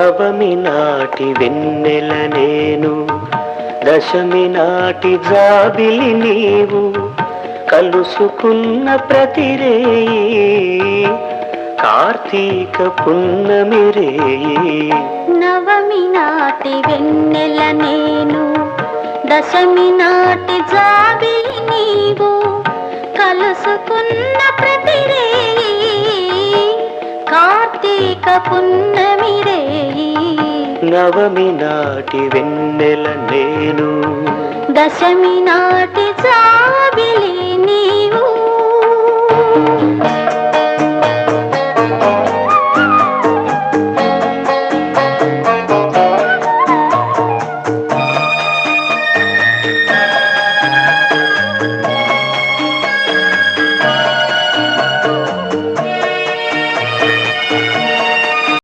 నవమి నాటి వెన్నెల నేను, దశమి నాటి జాబిలి నీవు, కలుసుకున్న ప్రతిరేయి కార్తీక పున్నమి రేయి. నవమి నాటి వెన్నెల నేను, దశమి నాటి జాబిలి నీవు, కలుసుకున్న ప్రతిరేయి కార్తీక పున్నమి రేయి. నవమి నాటి వెన్నెల నేను, దశమి నాటి జాబిలి నీవు.